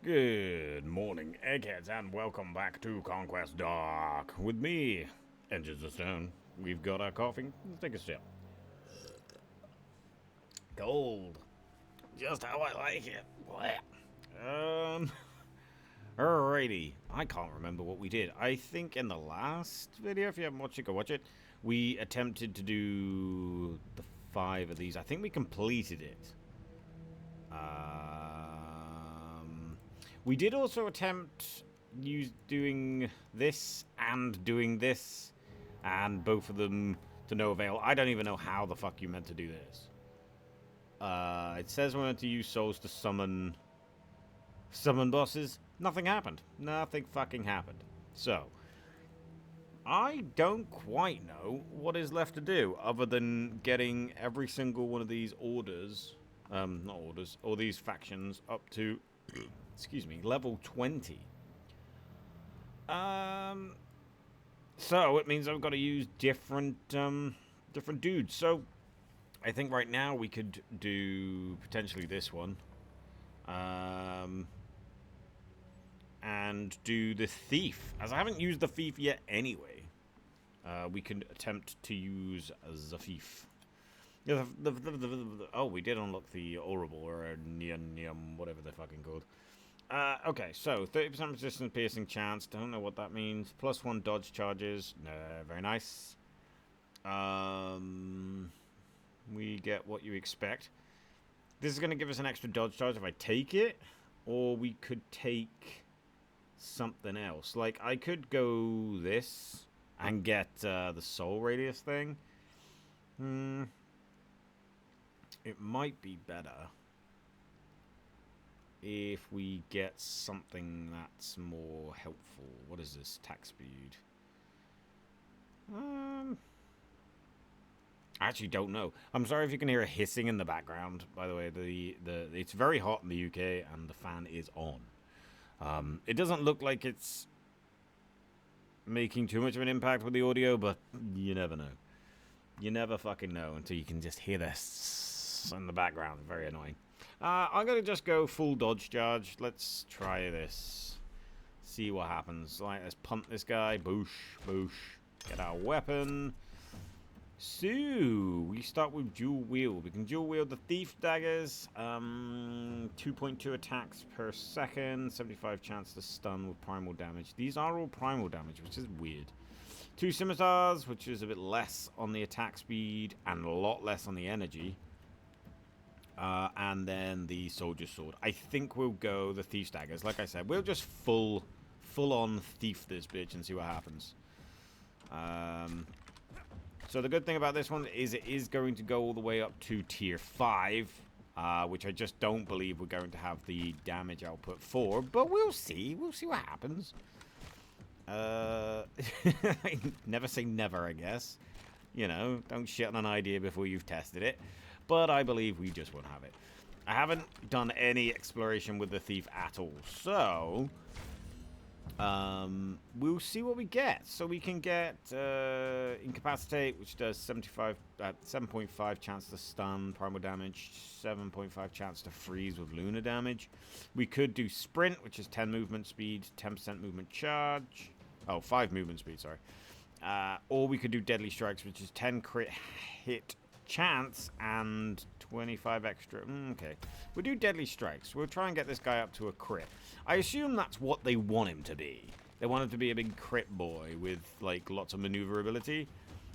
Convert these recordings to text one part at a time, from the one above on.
Good morning, eggheads, and welcome back to Conquest Dark. With me, EnginesTheStone. We've got our coffee. Let's take a sip. Cold. Just how I like it. Alrighty. I can't remember what we did. I think in the last video, if you haven't watched it, go watch it. We attempted to do the 5 of these. I think we completed it. We did also attempt doing this, and both of them to no avail. I don't even know how the fuck you meant to do this. It says we're meant to use souls to summon bosses. Nothing happened. Nothing fucking happened. So, I don't quite know what is left to do other than getting every single one of these orders, not orders, or these factions up to, excuse me, level 20. So it means I've got to use different dudes. So I think right now we could do potentially this one, and do the thief. As I haven't used the thief yet anyway, we can attempt to use the thief. Yeah, oh, we did unlock the Orable, or whatever they're fucking called. Okay, so 30% resistance piercing chance. Don't know what that means. +1 dodge charges. No, very nice. We get what you expect. This is going to give us an extra dodge charge if I take it, or we could take something else. Like, I could go this and get the soul radius thing. It might be better if we get something that's more helpful. What is this? Attack speed. I actually don't know. I'm sorry if you can hear a hissing in the background. By the way, it's very hot in the UK and the fan is on. It doesn't look like it's making too much of an impact with the audio, but you never know. You never fucking know until you can just hear this in the background. Very annoying. I'm going to just go full dodge charge. Let's try this. See what happens. Let's pump this guy. Boosh, boosh. Get our weapon. So, we start with dual wield. We can dual wield the thief daggers. 2.2 attacks per second. 75 chance to stun with primal damage. These are all primal damage, which is weird. 2 scimitars, which is a bit less on the attack speed and a lot less on the energy. And then the soldier's sword. I think we'll go the thief's daggers. Like I said, we'll just full on thief this bitch and see what happens. So the good thing about this one is it is going to go all the way up to tier 5, which I just don't believe we're going to have the damage output for, but we'll see. We'll see what happens. Never say never, I guess. You know, don't shit on an idea before you've tested it. But I believe we just won't have it. I haven't done any exploration with the thief at all, so we'll see what we get. So we can get incapacitate, which does 7.5 chance to stun, primal damage, 7.5 chance to freeze with lunar damage. We could do sprint, which is 10 movement speed, 10% movement charge. Oh, 5 movement speed, sorry. Or we could do deadly strikes, which is 10 crit hit chance and 25 extra. Okay, we'll do deadly strikes. We'll try and get this guy up to a crit. I assume that's what they want him to be. They want him to be a big crit boy with like lots of maneuverability,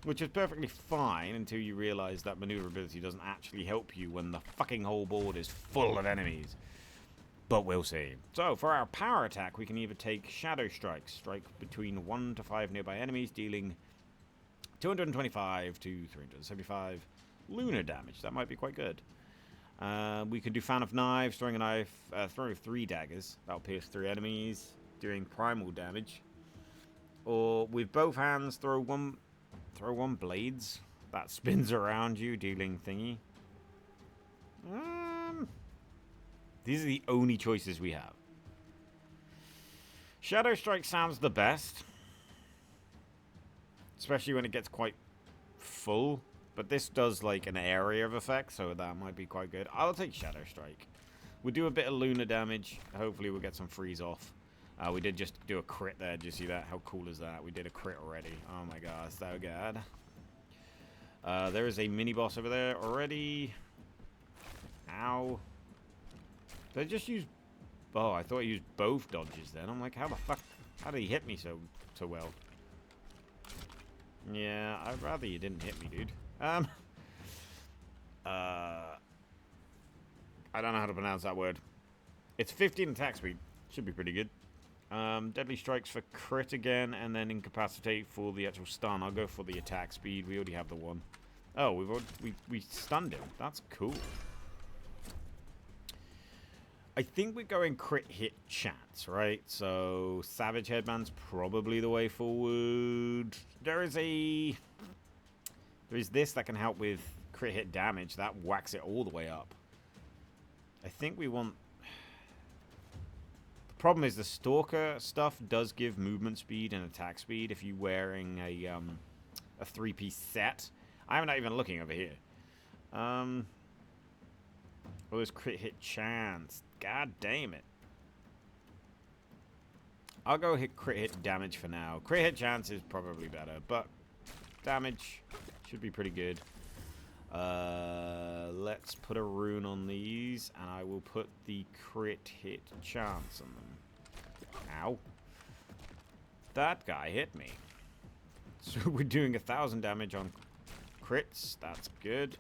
which is perfectly fine until you realize that maneuverability doesn't actually help you when the fucking whole board is full of enemies. But we'll see. So for our power attack, we can either take shadow strikes, strike between 1 to 5 nearby enemies, dealing 225 to 375 lunar damage. That might be quite good. We could do fan of knives, throwing 3 daggers. That'll pierce 3 enemies, doing primal damage. Or with both hands, throw one blades that spins around you, dealing thingy. These are the only choices we have. Shadow strike sounds the best, especially when it gets quite full. But this does like an area of effect, so that might be quite good. I'll take Shadow Strike. We'll do a bit of lunar damage. Hopefully we'll get some freeze off. We did just do a crit there. Did you see that? How cool is that? We did a crit already. Oh my god, so good. There is a mini-boss over there already. Ow. Did I just use... Oh, I thought I used both dodges then. I'm like, how the fuck... How did he hit me so well? Yeah, I'd rather you didn't hit me, dude. I don't know how to pronounce that word. It's 15 attack speed. Should be pretty good. Deadly strikes for crit again, and then incapacitate for the actual stun. I'll go for the attack speed. We already have the one. Oh, we stunned him. That's cool. I think we're going crit hit chance, right? So Savage Headband's probably the way forward. There is this that can help with crit hit damage. That whacks it all the way up. I think we want... The problem is the Stalker stuff does give movement speed and attack speed if you're wearing a 3-piece set. I'm not even looking over here. Well, there's crit hit chance. God damn it. I'll go hit crit hit damage for now. Crit hit chance is probably better, but damage should be pretty good. Let's put a rune on these, and I will put the crit hit chance on them. Ow. That guy hit me. So we're doing 1,000 damage on crits. That's good.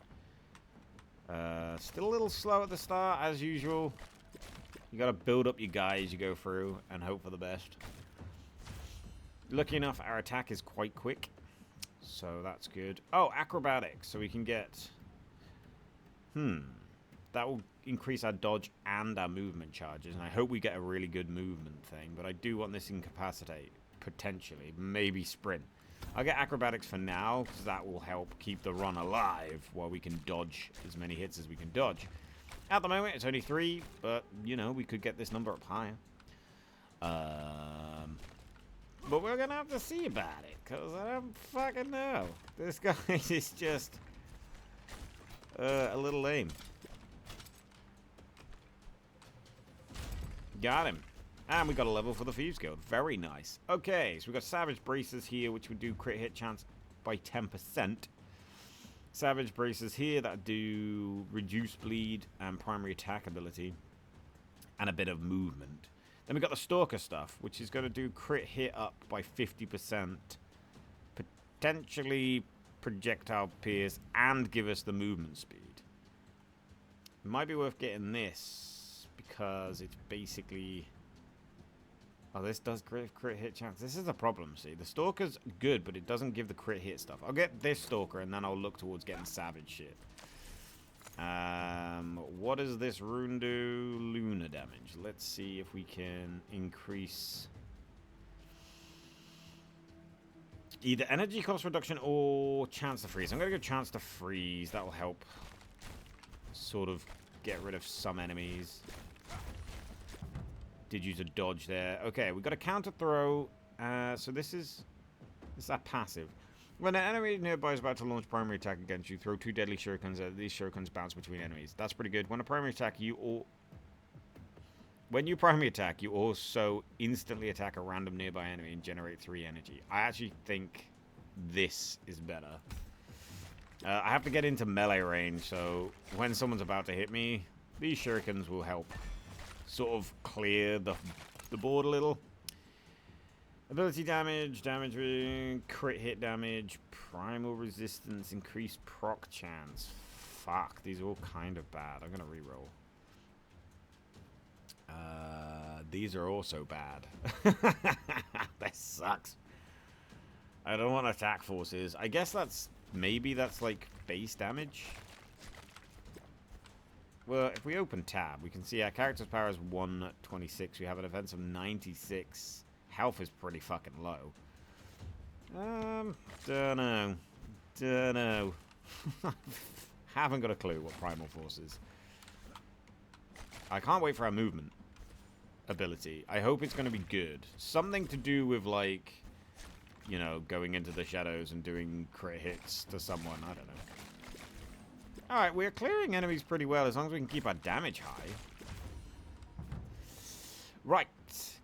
Still a little slow at the start, as usual. You gotta build up your guy as you go through and hope for the best. Lucky enough, our attack is quite quick. So that's good. Oh, acrobatics. So we can get... That will increase our dodge and our movement charges. And I hope we get a really good movement thing. But I do want this incapacitate. Potentially. Maybe sprint. I'll get acrobatics for now, because that will help keep the run alive while we can dodge as many hits as we can dodge. At the moment, it's only 3, but, you know, we could get this number up higher. But we're going to have to see about it, because I don't fucking know. This guy is just a little lame. Got him. And we got a level for the Thieves Guild. Very nice. Okay, so we've got Savage Braces here, which would do crit hit chance by 10%. Savage Braces here that do reduce bleed and primary attack ability. And a bit of movement. Then we've got the Stalker stuff, which is going to do crit hit up by 50%. Potentially projectile pierce and give us the movement speed. It might be worth getting this, because it's basically... Oh, this does crit hit chance. This is a problem, see. The Stalker's good, but it doesn't give the crit hit stuff. I'll get this Stalker, and then I'll look towards getting Savage shit. What does this rune do? Lunar damage. Let's see if we can increase... Either energy cost reduction or chance to freeze. I'm going to go chance to freeze. That will help sort of get rid of some enemies. Did use a dodge there. Okay, we've got a counter throw. So this is our passive. When an enemy nearby is about to launch primary attack against you, throw 2 deadly shurikens. These shurikens bounce between enemies. That's pretty good. When a primary attack, when you primary attack, you also instantly attack a random nearby enemy and generate 3 energy. I actually think this is better. I have to get into melee range, so when someone's about to hit me, these shurikens will help sort of clear the board a little. Ability damage, damage ring, crit hit damage, primal resistance, increased proc chance. Fuck, these are all kind of bad. I'm gonna reroll. These are also bad. That sucks. I don't want attack forces. I guess maybe that's like base damage. Well, if we open tab, we can see our character's power is 126. We have an offense of 96. Health is pretty fucking low. Dunno. Haven't got a clue what Primal Force is. I can't wait for our movement ability. I hope it's going to be good. Something to do with, like, you know, going into the shadows and doing crit hits to someone. I don't know. Alright, we're clearing enemies pretty well as long as we can keep our damage high. Right.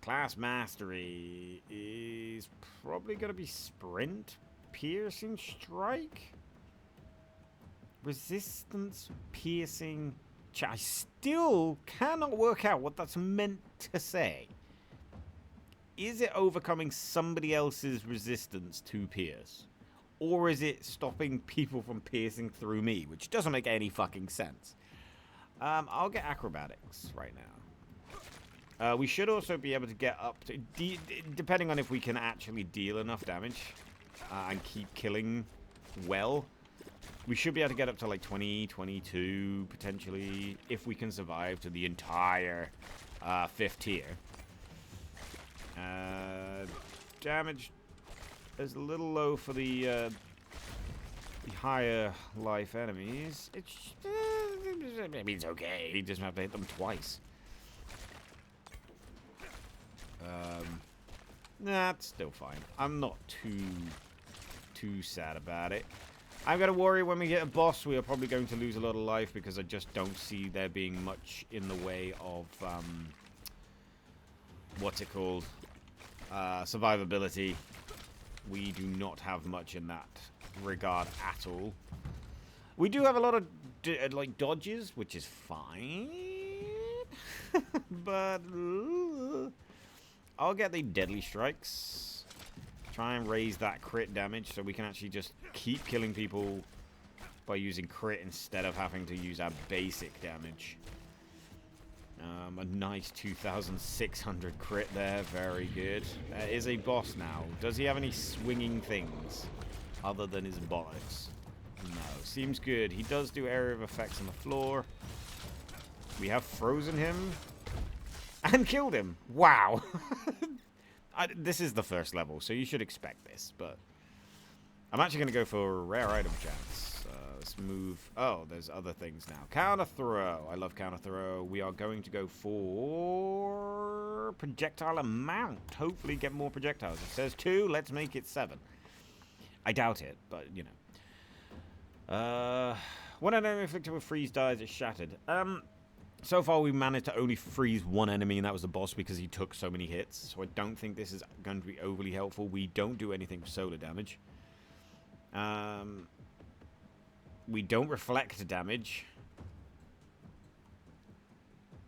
Class mastery is probably going to be sprint, piercing strike, resistance, piercing. I still cannot work out what that's meant to say. Is it overcoming somebody else's resistance to pierce? Or is it stopping people from piercing through me? Which doesn't make any fucking sense. I'll get acrobatics right now. We should also be able to get up to... depending on if we can actually deal enough damage and keep killing well. We should be able to get up to like 20, 22 potentially. If we can survive to the entire 5th tier. Damage is a little low for the higher life enemies. It's okay. He doesn't have to hit them twice. That's still fine. I'm not too sad about it. I'm going to worry when we get a boss. We are probably going to lose a lot of life because I just don't see there being much in the way of what's it called? Survivability. We do not have much in that regard at all. We do have a lot of like dodges, which is fine. But I'll get the deadly strikes. Try and raise that crit damage so we can actually just keep killing people by using crit instead of having to use our basic damage. A nice 2,600 crit there. Very good. There is a boss now. Does he have any swinging things other than his bollocks? No. Seems good. He does do area of effects on the floor. We have frozen him and killed him. Wow. This is the first level, so you should expect this, but I'm actually going to go for a rare item chance. Let's move. Oh, there's other things now. Counter throw. I love counter throw. We are going to go for projectile amount. Hopefully get more projectiles. It says 2. Let's make it 7. I doubt it, but, you know. When an enemy afflicted with freeze dies, it's shattered. So far, we managed to only freeze one enemy, and that was the boss because he took so many hits. So I don't think this is going to be overly helpful. We don't do anything for solar damage. We don't reflect damage.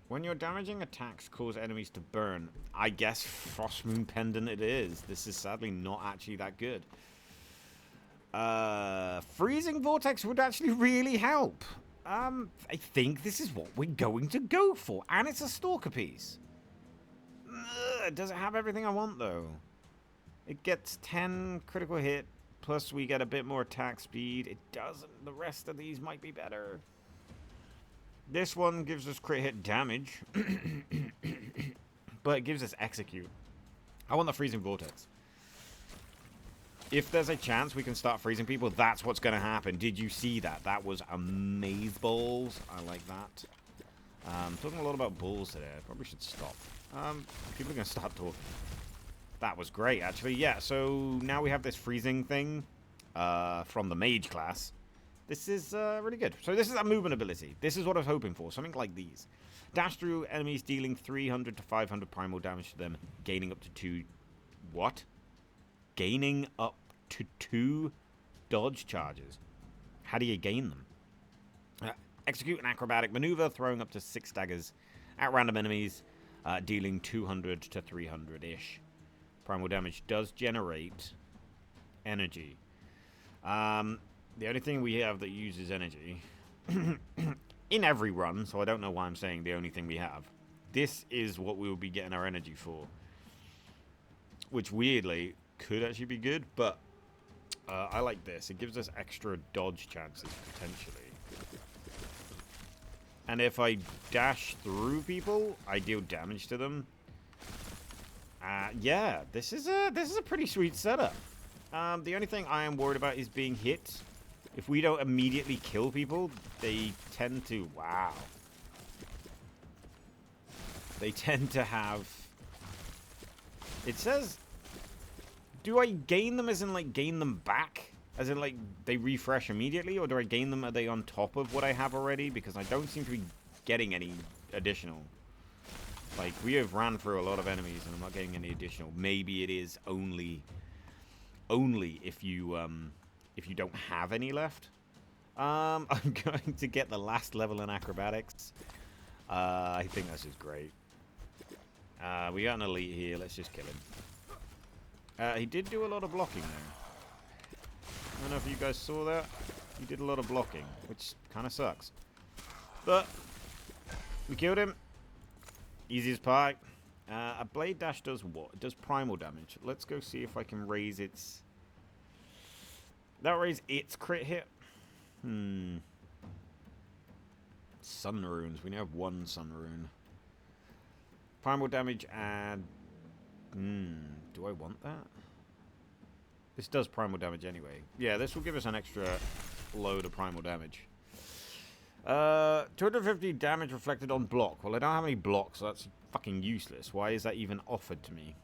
When you're damaging, attacks cause enemies to burn. I guess Frost Moon Pendant it is. This is sadly not actually that good. Freezing Vortex would actually really help. I think this is what we're going to go for. And it's a Stalker piece. Does it have everything I want, though? It gets 10 critical hit. Plus, we get a bit more attack speed. It doesn't. The rest of these might be better. This one gives us crit hit damage. But it gives us execute. I want the Freezing Vortex. If there's a chance we can start freezing people, that's what's going to happen. Did you see that? That was amazeballs. I like that. Talking a lot about balls today. I probably should stop. People are going to start talking. That was great, actually. Yeah, so now we have this freezing thing from the mage class. This is really good. So this is a movement ability. This is what I was hoping for. Something like these. Dash through enemies, dealing 300 to 500 primal damage to them, gaining up to 2... What? Gaining up to 2 dodge charges. How do you gain them? Execute an acrobatic maneuver, throwing up to 6 daggers at random enemies, dealing 200 to 300-ish. Primal damage does generate energy. The only thing we have that uses energy in every run, so I don't know why I'm saying the only thing we have. This is what we will be getting our energy for, which weirdly could actually be good, but I like this. It gives us extra dodge chances potentially. And if I dash through people, I deal damage to them. Yeah, this is a pretty sweet setup. The only thing I am worried about is being hit. If we don't immediately kill people, they tend to... Wow. They tend to have... It says... Do I gain them as in, like, gain them back? As in, like, they refresh immediately? Or do I gain them, are they on top of what I have already? Because I don't seem to be getting any additional. Like, we have ran through a lot of enemies and I'm not getting any additional. Maybe it is only if you don't have any left. I'm going to get the last level in acrobatics. I think this is great. We got an elite here. Let's just kill him. He did do a lot of blocking there. I don't know if you guys saw that. He did a lot of blocking, which kind of sucks. But we killed him. Easy as pie. A blade dash does what? It does primal damage. Let's go see if I can raise its... That raise its crit hit? Sun runes. We now have one sun rune. Primal damage and... do I want that? This does primal damage anyway. Yeah, this will give us an extra load of primal damage. 250 damage reflected on block. Well, I don't have any blocks, so that's fucking useless. Why is that even offered to me?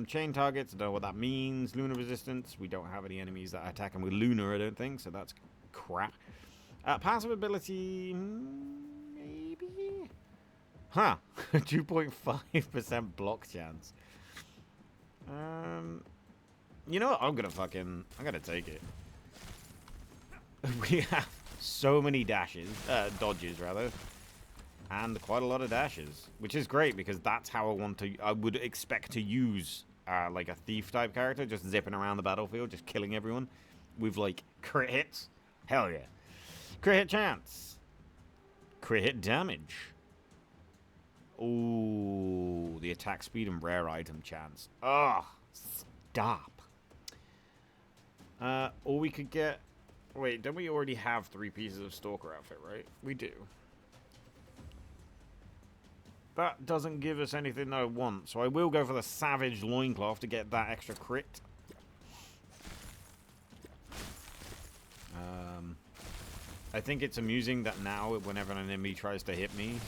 Chain targets, I don't know what that means. Lunar resistance, we don't have any enemies that attack him with Lunar, I don't think, so that's crap. Passive ability, maybe? Huh, 2.5% block chance. You know what, I'm gonna take it. We have so many dodges rather, and quite a lot of dashes, which is great because that's how I would expect to use like a thief type character, just zipping around the battlefield, just killing everyone with like crit hits. Hell yeah, crit hit chance, crit hit damage. Ooh, the attack speed and rare item chance. Ugh, stop. Or we could get... Wait, don't we already have 3 pieces of Stalker outfit, right? We do. That doesn't give us anything I want, so I will go for the Savage Loincloth to get that extra crit. I think it's amusing that now, whenever an enemy tries to hit me,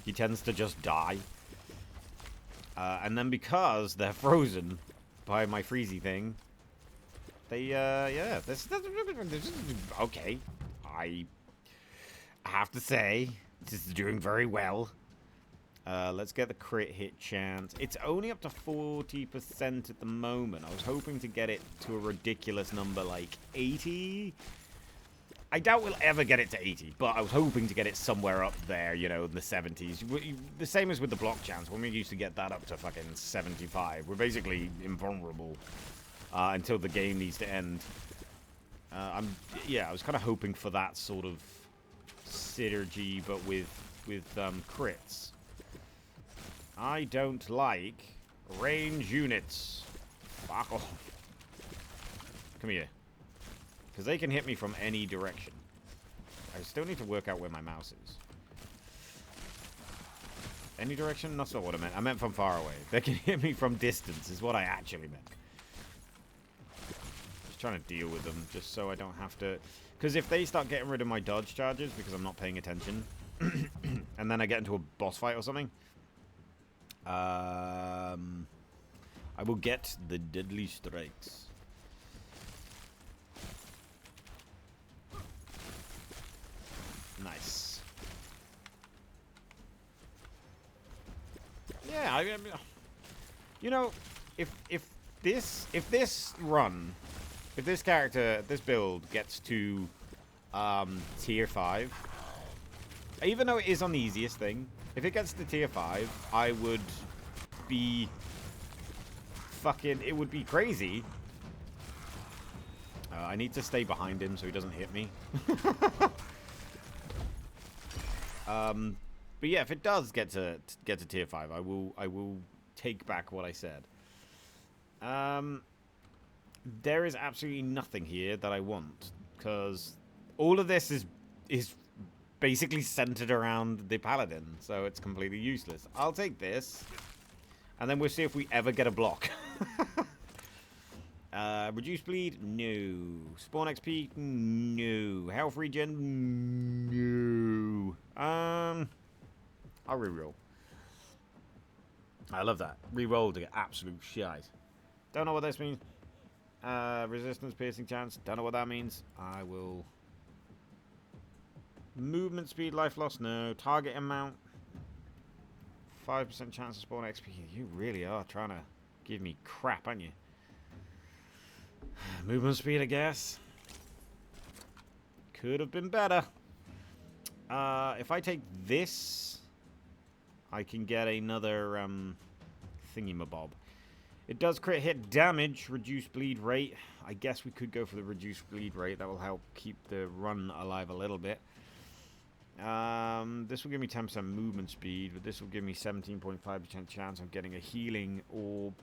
he tends to just die. And then because they're frozen by my freezy thing... They, yeah, this okay. I have to say, this is doing very well. Let's get the crit hit chance. It's only up to 40% at the moment. I was hoping to get it to a ridiculous number like 80. I doubt we'll ever get it to 80, but I was hoping to get it somewhere up there, you know, in the 70s. The same as with the block chance, when we used to get that up to fucking 75. We're basically invulnerable. Until the game needs to end. I was kind of hoping for that sort of synergy, but with crits. I don't like range units. Fuck off. Come here. Because they can hit me from any direction. I still need to work out where my mouse is. Any direction? That's not what I meant. I meant from far away. They can hit me from distance is what I actually meant. Trying to deal with them just so I don't have to, because if they start getting rid of my dodge charges because I'm not paying attention and then I get into a boss fight or something, I will get the deadly strikes. Nice. Yeah, I mean, you know, if this run, if this character, this build gets to tier 5, even though it is on the easiest thing, if it gets to tier 5, I would be fucking, it would be crazy. I need to stay behind him so he doesn't hit me. But yeah, if it does get to tier 5, I will take back what I said. There is absolutely nothing here that I want, because all of this is basically centered around the paladin, so it's completely useless. I'll take this, and then we'll see if we ever get a block. Reduce bleed? No. Spawn XP? No. Health regen? No. I'll reroll. I love that. Reroll to get absolute shite. Don't know what this means. Resistance, piercing chance. Don't know what that means. I will... Movement speed, life loss, no. Target amount. 5% chance to spawn XP. You really are trying to give me crap, aren't you? Movement speed, I guess. Could have been better. If I take this, I can get another thingy-mabob. It does crit hit damage, reduce bleed rate. I guess we could go for the reduced bleed rate. That will help keep the run alive a little bit. This will give me 10% movement speed, but this will give me 17.5% chance of getting a healing orb.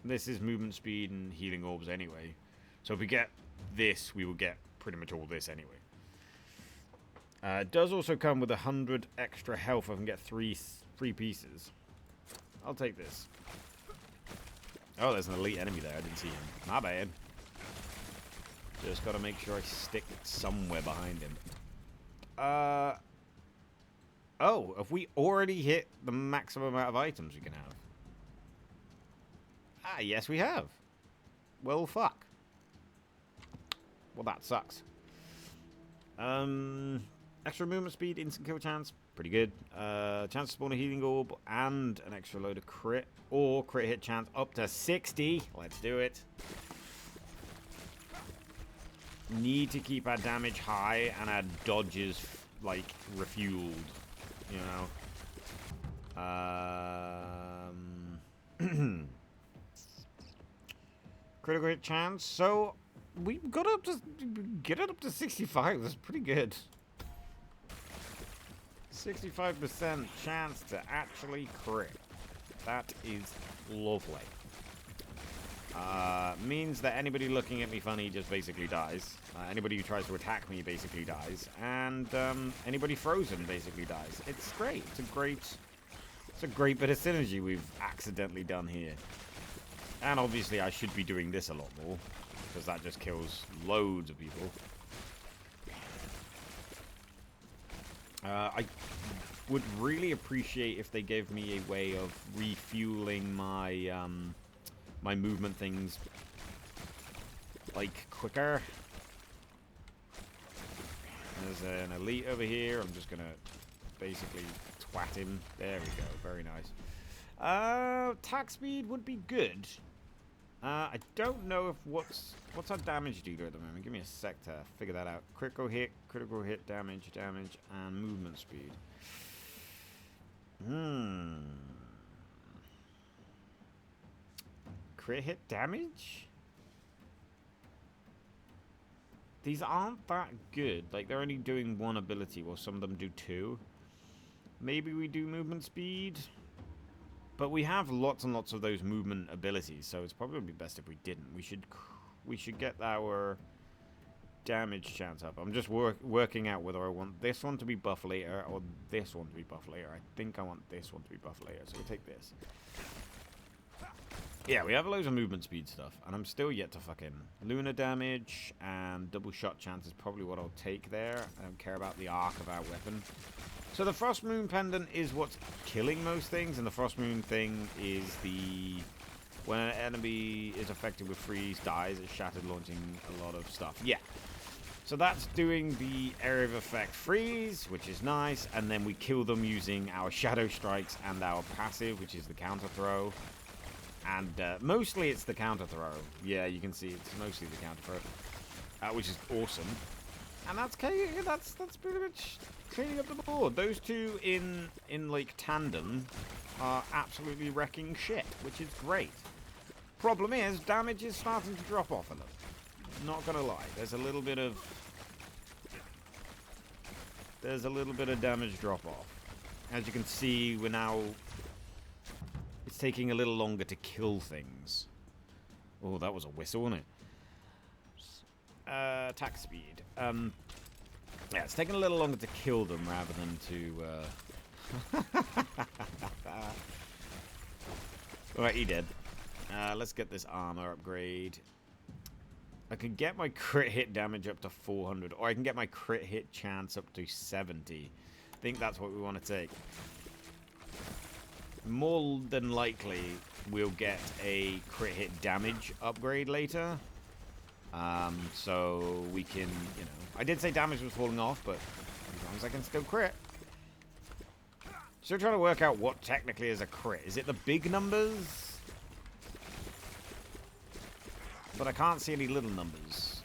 This is movement speed and healing orbs anyway. So if we get this, we will get pretty much all this anyway. It does also come with 100 extra health. I can get three pieces. I'll take this. Oh, there's an elite enemy there. I didn't see him. My bad. Just got to make sure I stick somewhere behind him. Oh, have we already hit the maximum amount of items we can have? Ah, yes we have. Well, fuck. Well, that sucks. Extra movement speed, instant kill chance. Pretty good. Chance to spawn a healing orb and an extra load of crit. Or crit hit chance up to 60. Let's do it. Need to keep our damage high and our dodges, like, refueled. You know? Critical hit chance. So, we got up to... Get it up to 65. That's pretty good. 65% chance to actually crit. That is lovely. Means that anybody looking at me funny just basically dies. Anybody who tries to attack me basically dies. And anybody frozen basically dies. It's great. It's a great bit of synergy we've accidentally done here. And obviously I should be doing this a lot more, because that just kills loads of people. I would really appreciate if they gave me a way of refueling my my movement things, like, quicker. There's an elite over here. I'm just gonna basically twat him. There we go. Very nice. Attack speed would be good. I don't know if what's our damage dealer at the moment. Give me a sec to figure that out. Critical hit, damage, and movement speed. Crit hit damage? These aren't that good. Like, they're only doing one ability, while some of them do two. Maybe we do movement speed. But we have lots and lots of those movement abilities, so it's probably best if we didn't. We should get our damage chance up. I'm just working out whether I want this one to be buff later or this one to be buff later. I think I want this one to be buff later, so we'll take this. Yeah, we have loads of movement speed stuff, and I'm still yet to fucking... Lunar damage and double shot chance is probably what I'll take there. I don't care about the arc of our weapon. So the Frost Moon Pendant is what's killing most things, and the Frost Moon thing is the... When an enemy is affected with freeze, dies, it's shattered, launching a lot of stuff. Yeah. So that's doing the area of effect freeze, which is nice, and then we kill them using our shadow strikes and our passive, which is the counter throw. And mostly it's the counter throw. Yeah, you can see it's mostly the counter throw, which is awesome. And that's pretty much cleaning up the board. Those two in like tandem are absolutely wrecking shit, which is great. Problem is, damage is starting to drop off a little. Not gonna lie, there's a little bit of damage drop off. As you can see, we're now... It's taking a little longer to kill things. Oh, that was a whistle, wasn't it? Attack speed. Yeah, it's taking a little longer to kill them rather than to... Alright, he dead. Let's get this armor upgrade. I can get my crit hit damage up to 400, or I can get my crit hit chance up to 70. I think that's what we want to take. More than likely, we'll get a crit hit damage upgrade later. So we can, you know... I did say damage was falling off, but as I can still crit. Still trying to work out what technically is a crit. Is it the big numbers? But I can't see any little numbers.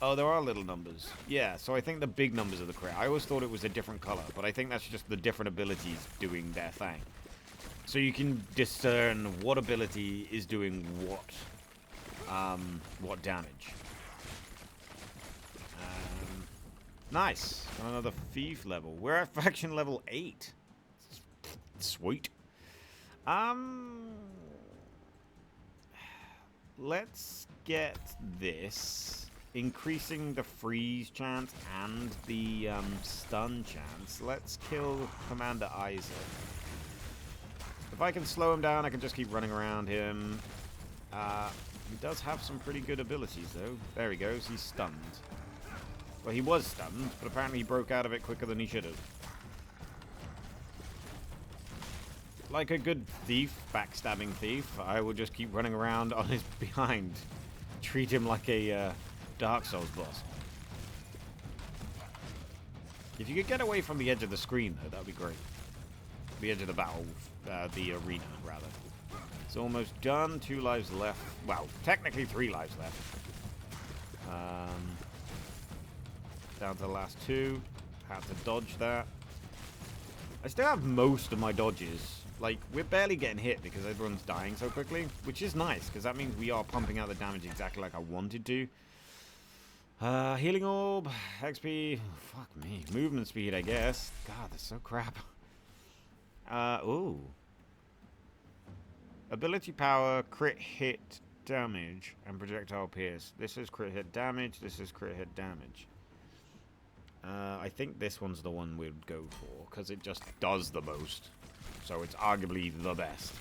Oh, there are little numbers. Yeah, so I think the big numbers are the crit. I always thought it was a different color, but I think that's just the different abilities doing their thing. So you can discern what ability is doing what damage. Nice. Another thief level. We're at faction level 8. Sweet. Let's get this. Increasing the freeze chance and the stun chance. Let's kill Commander Isaac. If I can slow him down, I can just keep running around him. He does have some pretty good abilities, though. There he goes. He's stunned. Well, he was stunned, but apparently he broke out of it quicker than he should have. Like a good thief, backstabbing thief, I will just keep running around on his behind. Treat him like a Dark Souls boss. If you could get away from the edge of the screen, though, that would be great. The edge of the battle, the arena, rather. It's almost done. 2 lives left. Well, technically 3 lives left. Down to the last 2. Had to dodge that. I still have most of my dodges. Like, we're barely getting hit because everyone's dying so quickly, which is nice, because that means we are pumping out the damage exactly like I wanted to. Healing Orb, XP, fuck me, movement speed, I guess. God, that's so crap. Ooh. Ability power, crit hit damage, and projectile pierce. This is crit hit damage, this is crit hit damage. I think this one's the one we'd go for, because it just does the most. So it's arguably the best.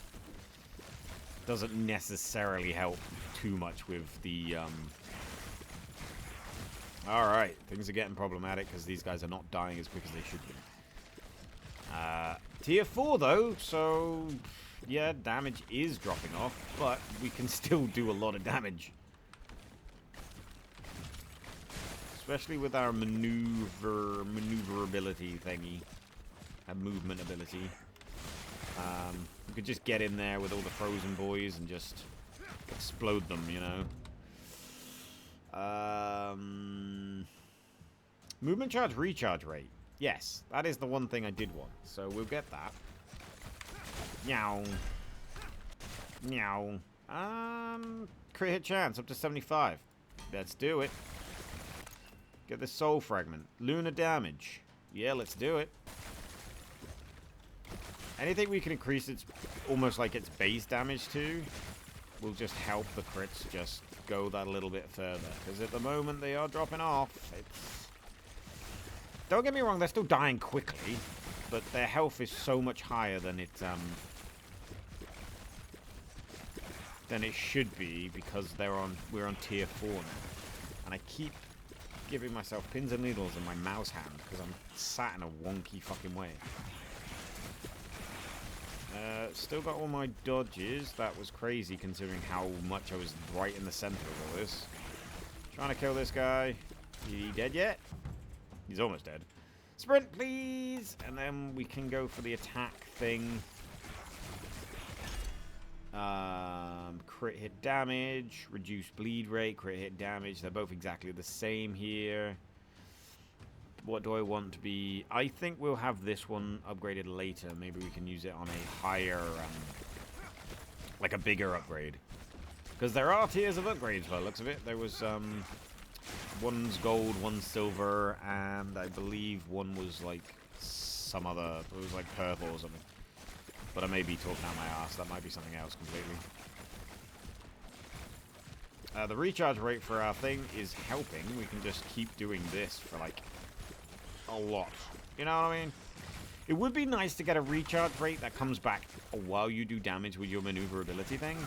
Doesn't necessarily help too much with the... Alright, things are getting problematic because these guys are not dying as quick as they should be. Tier 4 though, so... Yeah, damage is dropping off, but we can still do a lot of damage. Especially with our maneuverability thingy. Our movement ability. We could just get in there with all the frozen boys and just explode them, you know. Movement charge, recharge rate. Yes, that is the one thing I did want. So we'll get that. Meow. Meow. Crit hit chance up to 75. Let's do it. Get the soul fragment. Lunar damage. Yeah, let's do it. Anything we can increase its almost like its base damage to will just help the crits just go that a little bit further. Because at the moment they are dropping off. It's... Don't get me wrong, they're still dying quickly, but their health is so much higher than it should be because we're on tier 4 now. And I keep giving myself pins and needles in my mouse hand because I'm sat in a wonky fucking way. Still got all my dodges. That was crazy considering how much I was right in the center of all this. Trying to kill this guy. He dead yet? He's almost dead. Sprint, please! And then we can go for the attack thing. Crit hit damage, reduce bleed rate, crit hit damage. They're both exactly the same here. What do I want to be? I think we'll have this one upgraded later. Maybe we can use it on a higher, like a bigger upgrade. Because there are tiers of upgrades by the looks of it. There was, one's gold, one's silver, and I believe one was like some other, it was like purple or something. But I may be talking out my ass. That might be something else completely. The recharge rate for our thing is helping. We can just keep doing this for like a lot. You know what I mean? It would be nice to get a recharge rate that comes back while you do damage with your maneuverability thing.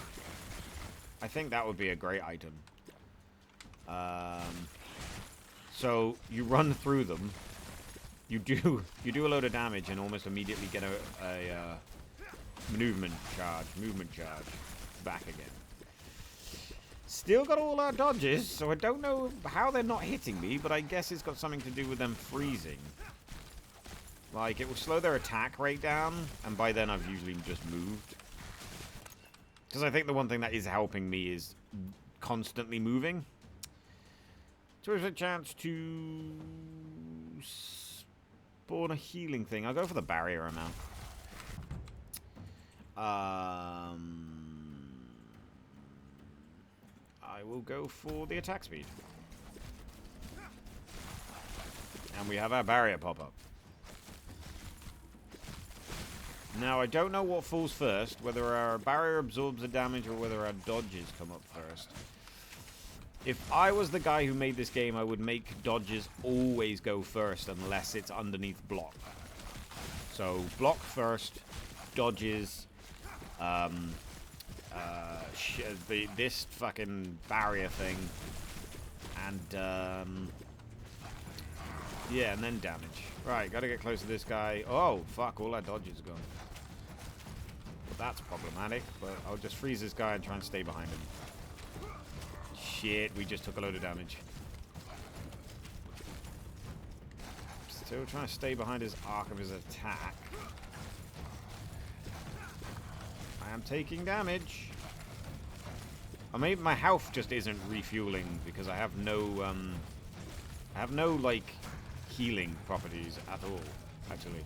I think that would be a great item. So you run through them. You do a load of damage and almost immediately get a movement charge back again. Still got all our dodges, so I don't know how they're not hitting me, but I guess it's got something to do with them freezing. Like, it will slow their attack rate down, and by then I've usually just moved. Because I think the one thing that is helping me is constantly moving. So there's a chance to spawn a healing thing. I'll go for the barrier amount. I will go for the attack speed. And we have our barrier pop up. Now, I don't know what falls first, whether our barrier absorbs the damage or whether our dodges come up first. If I was the guy who made this game, I would make dodges always go first unless it's underneath block. So, block first, dodges, this fucking barrier thing, and, yeah, and then damage. Right, gotta get close to this guy. Oh, fuck, all our dodges are gone. That's problematic, but I'll just freeze this guy and try and stay behind him. Shit, we just took a load of damage. Still trying to stay behind his arc of his attack. I am taking damage. I mean, my health just isn't refueling because I have no, like, healing properties at all, actually.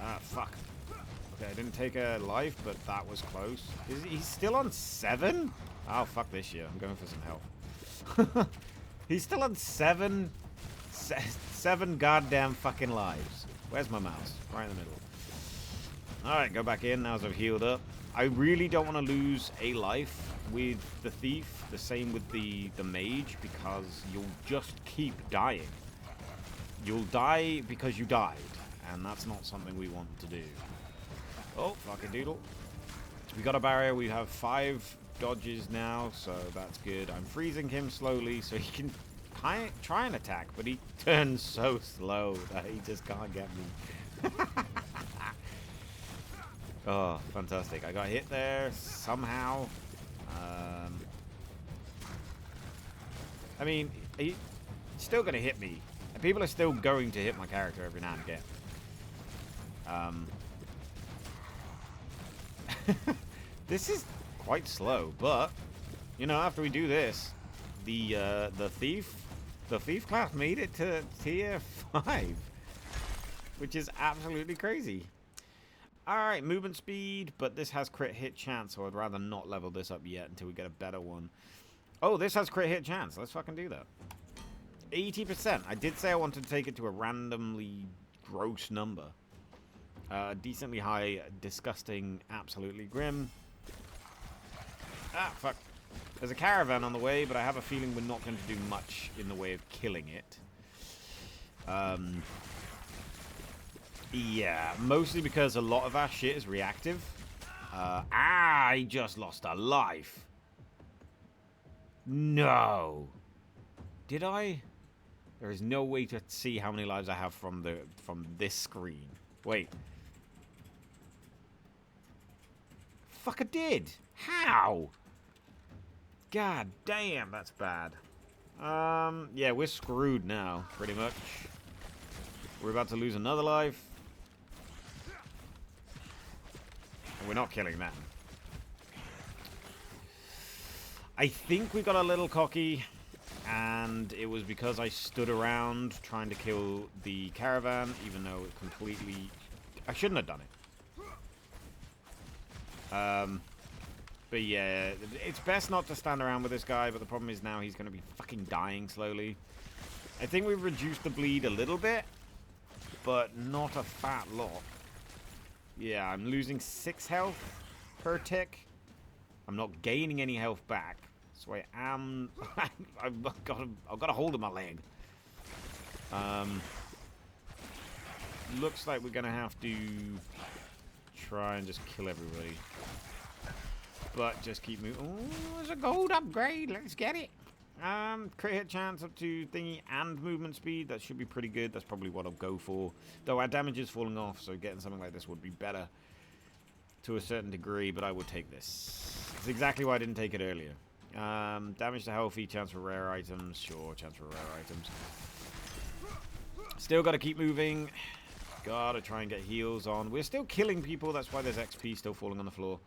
Ah, fuck. Okay, I didn't take a life, but that was close. He's still on 7? Oh, fuck this shit. I'm going for some health. He's still on 7 goddamn fucking lives. Where's my mouse? Right in the middle. Alright, go back in now as I've healed up. I really don't want to lose a life with the thief. The same with the mage, because you'll just keep dying. You'll die because you died. And that's not something we want to do. Oh, fucking doodle. We got a barrier. We have 5 dodges now, so that's good. I'm freezing him slowly so he can try and attack, but he turns so slow that he just can't get me. Oh, fantastic. I got hit there somehow. I mean, he's still going to hit me. And people are still going to hit my character every now and again. This is quite slow, but you know, after we do this, the thief class made it to tier 5, which is absolutely crazy. All right, movement speed, but this has crit hit chance, so I'd rather not level this up yet until we get a better one. Oh, this has crit hit chance. Let's fucking do that. 80%. I did say I wanted to take it to a randomly gross number. Decently high, disgusting, absolutely grim. Ah, fuck. There's a caravan on the way, but I have a feeling we're not going to do much in the way of killing it. Yeah, mostly because a lot of our shit is reactive. I just lost a life. No. Did I? There is no way to see how many lives I have from this screen. Wait. Fuck, I did. How? God damn, that's bad. Yeah, we're screwed now, pretty much. We're about to lose another life. And we're not killing them. I think we got a little cocky, and it was because I stood around trying to kill the caravan, even though it completely... I shouldn't have done it. But yeah, it's best not to stand around with this guy, but the problem is now he's going to be fucking dying slowly. I think we've reduced the bleed a little bit, but not a fat lot. Yeah, I'm losing 6 health per tick. I'm not gaining any health back, so I am... I've got a hold of my leg. Looks like we're going to have to try and just kill everybody. But just keep moving. Oh, there's a gold upgrade. Let's get it. Crit hit chance up to thingy and movement speed. That should be pretty good. That's probably what I'll go for. Though our damage is falling off, so getting something like this would be better to a certain degree, but I would take this. It's exactly why I didn't take it earlier. Damage to healthy, chance for rare items. Sure, chance for rare items. Still got to keep moving. Gotta try and get heals on. We're still killing people. That's why there's XP still falling on the floor.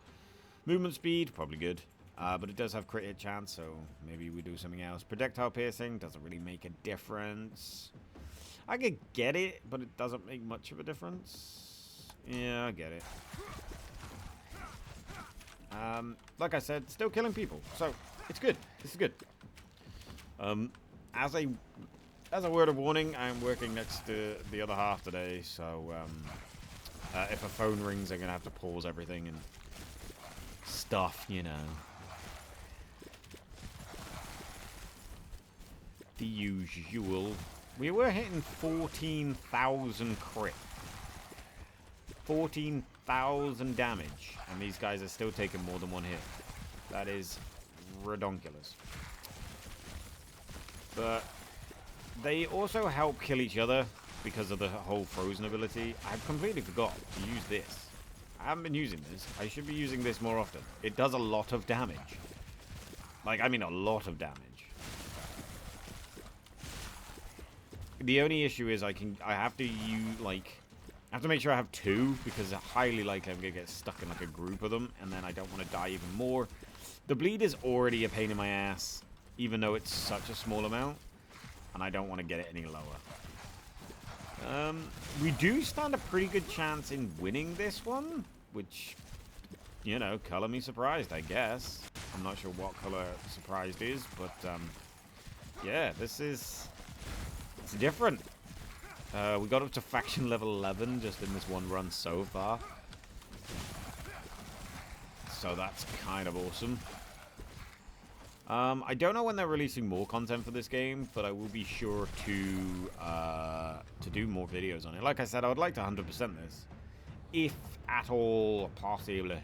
Movement speed, probably good. But it does have crit hit chance, so maybe we do something else. Projectile piercing doesn't really make a difference. I could get it, but it doesn't make much of a difference. Yeah, I get it. Like I said, still killing people, so it's good. This is good. As a word of warning, I'm working next to the other half today, so if a phone rings, I'm gonna have to pause everything and stuff, you know. The usual. We were hitting 14,000 crit. 14,000 damage. And these guys are still taking more than one hit. That is redonkulous. But they also help kill each other because of the whole frozen ability. I've completely forgot to use this. I haven't been using this. I should be using this more often. It does a lot of damage. Like, I mean a lot of damage. The only issue is I have to make sure I have two, because it's highly likely I'm going to get stuck in like a group of them, and then I don't want to die even more. The bleed is already a pain in my ass, even though it's such a small amount, and I don't want to get it any lower. We do stand a pretty good chance in winning this one, which, you know, color me surprised, I guess. I'm not sure what color surprised is, but, yeah, this is... It's different. We got up to faction level 11 just in this one run so far. So that's kind of awesome. I don't know when they're releasing more content for this game, but I will be sure to do more videos on it. Like I said, I would like to 100% this, if at all possible.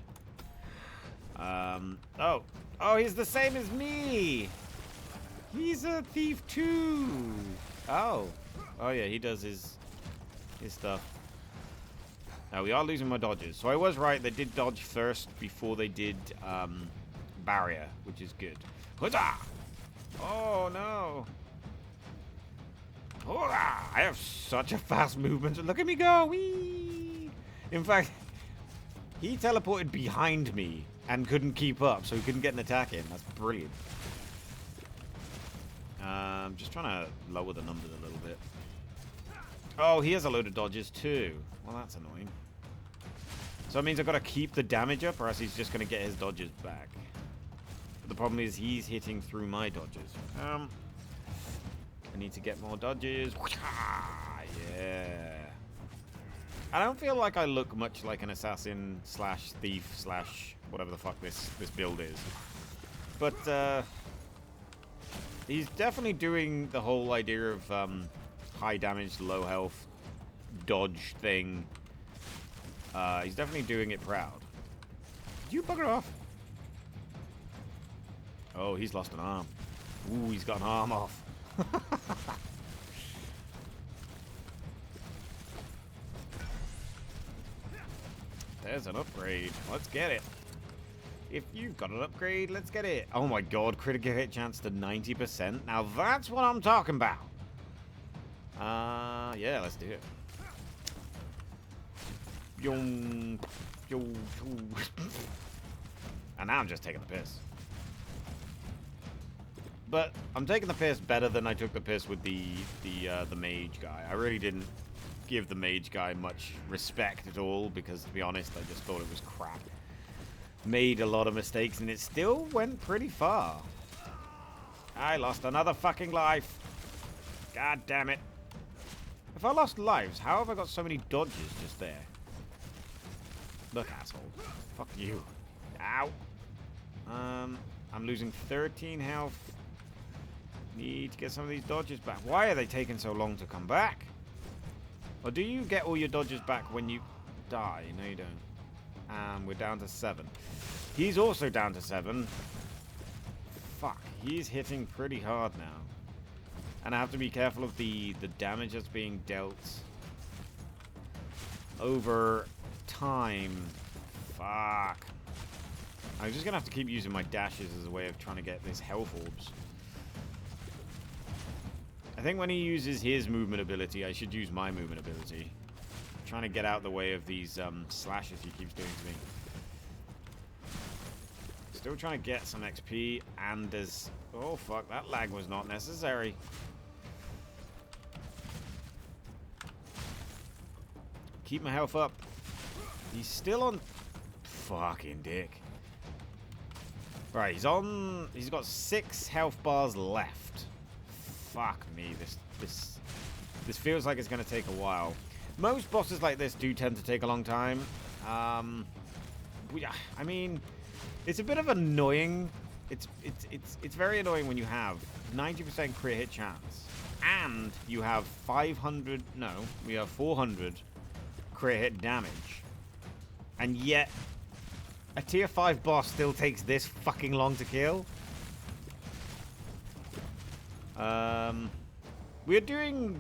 Oh, he's the same as me. He's a thief too. Oh yeah, he does his stuff. Now we are losing my dodges, so I was right. They did dodge first before they did barrier, which is good. Huzzah! Oh no! Hoorah! I have such a fast movement. Look at me go! Whee! In fact, he teleported behind me and couldn't keep up, so he couldn't get an attack in. That's brilliant. I'm just trying to lower the numbers a little bit. Oh, he has a load of dodges too. Well, that's annoying. So it means I've got to keep the damage up, or else he's just going to get his dodges back. But the problem is he's hitting through my dodges. I need to get more dodges. Yeah. I don't feel like I look much like an assassin slash thief slash whatever the fuck this build is. But he's definitely doing the whole idea of high damage, low health, dodge thing. He's definitely doing it proud. You bugger off. Oh, he's lost an arm. Ooh, he's got an arm off. There's an upgrade. Let's get it. If you've got an upgrade, let's get it. Oh my god, critical hit chance to 90%. Now that's what I'm talking about. Yeah, let's do it. And now I'm just taking the piss. But I'm taking the piss better than I took the piss with the mage guy. I really didn't give the mage guy much respect at all, because to be honest, I just thought it was crap. Made a lot of mistakes, and it still went pretty far. I lost another fucking life. God damn it. If I lost lives, how have I got so many dodges just there? Look, asshole. Fuck you. Ow. I'm losing 13 health. Need to get some of these dodges back. Why are they taking so long to come back? Or do you get all your dodges back when you die? No, you don't. We're down to 7. He's also down to 7. Fuck, he's hitting pretty hard now. And I have to be careful of the damage that's being dealt over time. Fuck. I'm just gonna have to keep using my dashes as a way of trying to get these health orbs. I think when he uses his movement ability, I should use my movement ability. I'm trying to get out the way of these slashes he keeps doing to me. Still trying to get some XP, and there's... Oh, fuck, that lag was not necessary. Keep my health up. He's still on... Fucking dick. Right, he's got 6 health bars left. Fuck me, this feels like it's going to take a while. Most bosses like this do tend to take a long time. I mean... It's a bit of annoying. It's very annoying when you have 90% crit hit chance and you have 400 crit hit damage, and yet a tier 5 boss still takes this fucking long to kill. We're doing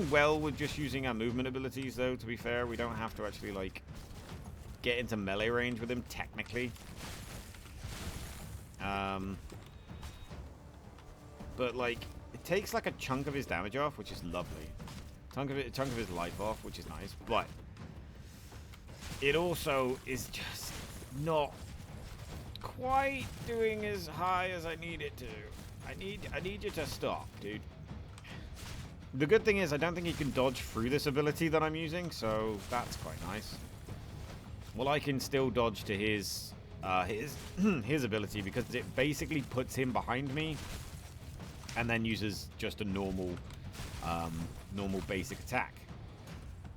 well with just using our movement abilities, though. To be fair, we don't have to actually like get into melee range with him technically. But like, it takes like a chunk of his damage off, which is lovely. A chunk of his life off, which is nice. But it also is just not quite doing as high as I need it to. I need you to stop, dude. The good thing is I don't think he can dodge through this ability that I'm using, so that's quite nice. Well, I can still dodge to his ability, because it basically puts him behind me and then uses just a normal basic attack.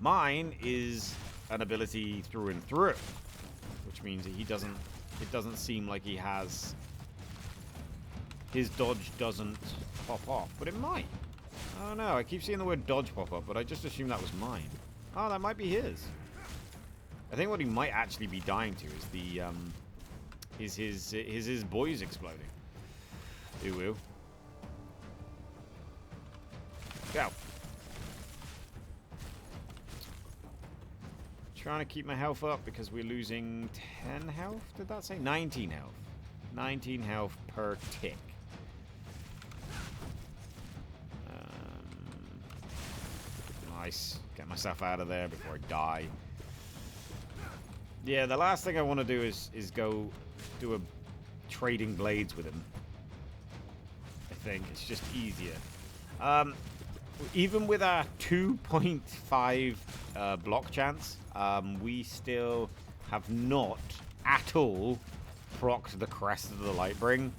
Mine is an ability through and through, which means that it doesn't seem like he has, his dodge doesn't pop off, but it might. I don't know, I keep seeing the word dodge pop up, but I just assumed that was mine. Oh, that might be his. I think what he might actually be dying to is the his boys exploding. It will. Go. Trying to keep my health up because we're losing 10 health. Did that say 19 health? 19 health per tick. Nice. Get myself out of there before I die. Yeah, the last thing I want to do is go do a trading blades with him. I think it's just easier. Even with our 2.5 block chance, we still have not at all procced the Crest of the Lightbring,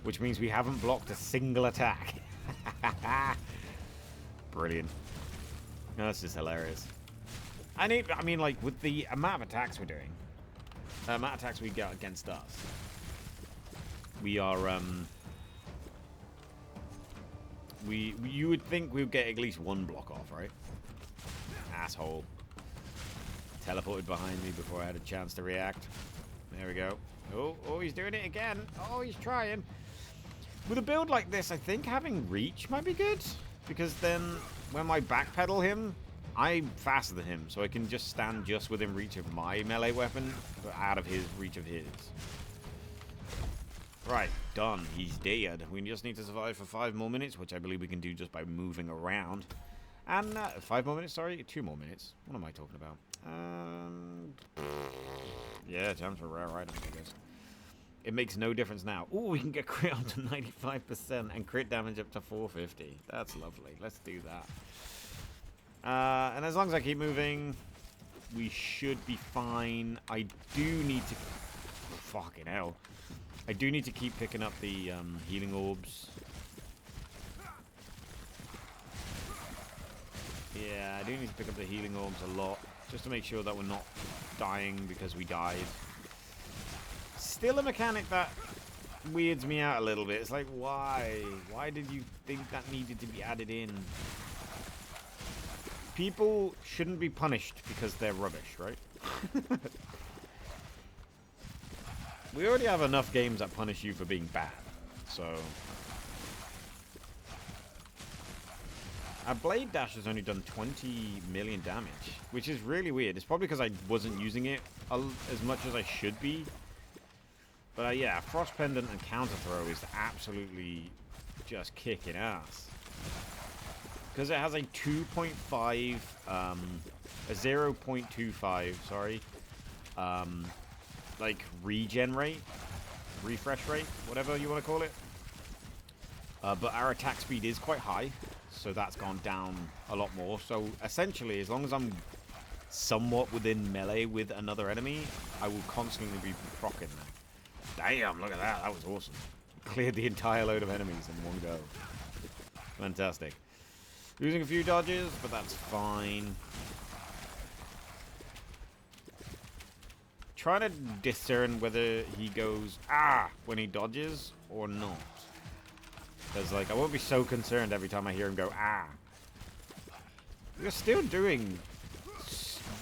which means we haven't blocked a single attack. Brilliant. No, that's just hilarious. I mean, like, with the amount of attacks we're doing, the amount of attacks we get against us, we are, you would think we would get at least one block off, right? Asshole. Teleported behind me before I had a chance to react. There we go. Oh, he's doing it again. Oh, he's trying. With a build like this, I think having reach might be good, because then when I backpedal him, I'm faster than him, so I can just stand just within reach of my melee weapon, but out of his reach of his. Right, done. He's dead. We just need to survive for 5 more minutes, which I believe we can do just by moving around. And 5 more minutes, sorry, 2 more minutes. What am I talking about? Yeah, chance for rare items, I guess. It makes no difference now. Ooh, we can get crit up to 95% and crit damage up to 450. That's lovely. Let's do that. And as long as I keep moving, we should be fine. I do need to... Fucking hell. I do need to keep picking up the healing orbs. Yeah, I do need to pick up the healing orbs a lot, just to make sure that we're not dying because we died. Still a mechanic that weirds me out a little bit. It's like, why? Why did you think that needed to be added in? People shouldn't be punished because they're rubbish, right? We already have enough games that punish you for being bad, so... Our Blade Dash has only done 20 million damage, which is really weird. It's probably because I wasn't using it as much as I should be. But yeah, Frost Pendant and Counter Throw is absolutely just kicking ass. because it has a 2.5, a 0.25, sorry, like regen rate, refresh rate, whatever you want to call it. But our attack speed is quite high, so that's gone down a lot more. So essentially, as long as I'm somewhat within melee with another enemy, I will constantly be proccing them. Damn, look at that. That was awesome. Cleared the entire load of enemies in one go. Fantastic. Losing a few dodges, but that's fine. Trying to discern whether he goes, ah, when he dodges or not. Because, like, I won't be so concerned every time I hear him go, ah. We're still doing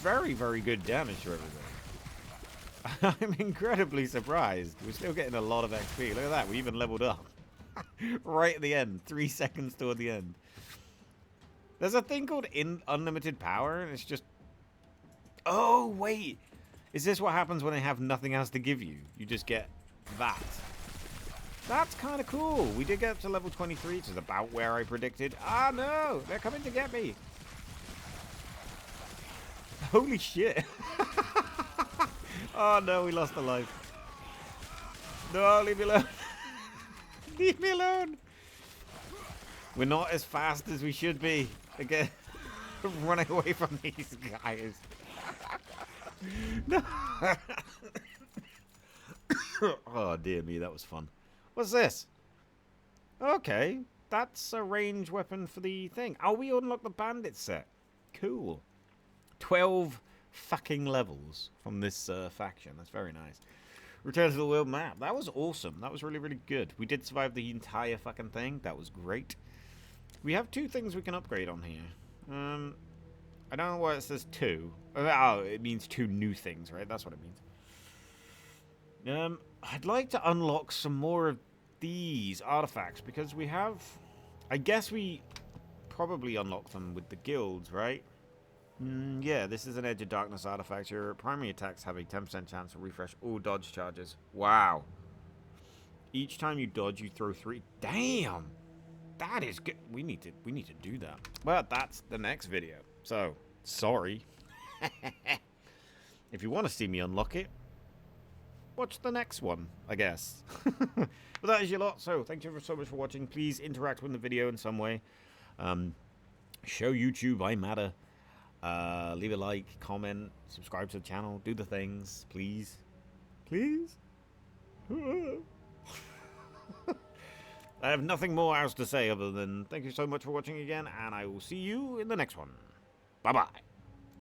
very, very good damage to everybody. I'm incredibly surprised. We're still getting a lot of XP. Look at that. We even leveled up. Right at the end. 3 seconds toward the end. There's a thing called unlimited power, and it's just... Oh, wait. Is this what happens when they have nothing else to give you? You just get that. That's kind of cool. We did get up to level 23, which is about where I predicted. Ah, no. They're coming to get me. Holy shit. Oh, no. We lost a life. No, leave me alone. Leave me alone. We're not as fast as we should be. Again, running away from these guys. No. Oh, dear me. That was fun. What's this? Okay. That's a range weapon for the thing. Oh, we unlocked the bandit set. Cool. 12 fucking levels from this faction. That's very nice. Return to the world map. That was awesome. That was really, really good. We did survive the entire fucking thing. That was great. We have 2 things we can upgrade on here. I don't know why it says 2. Oh, it means 2 new things, right? That's what it means. I'd like to unlock some more of these artifacts because we have... I guess we probably unlock them with the guilds, right? Yeah, this is an Edge of Darkness artifact. Your primary attacks have a 10% chance to refresh all dodge charges. Wow. Each time you dodge, you throw 3... Damn! That is good. We need to do that. Well, that's the next video. So, sorry. If you want to see me unlock it, watch the next one, I guess. But that is your lot. So, thank you so much for watching. Please interact with the video in some way. Show YouTube I matter. Leave a like, comment, subscribe to the channel. Do the things, please. Please? I have nothing more else to say other than thank you so much for watching again, and I will see you in the next one. Bye-bye.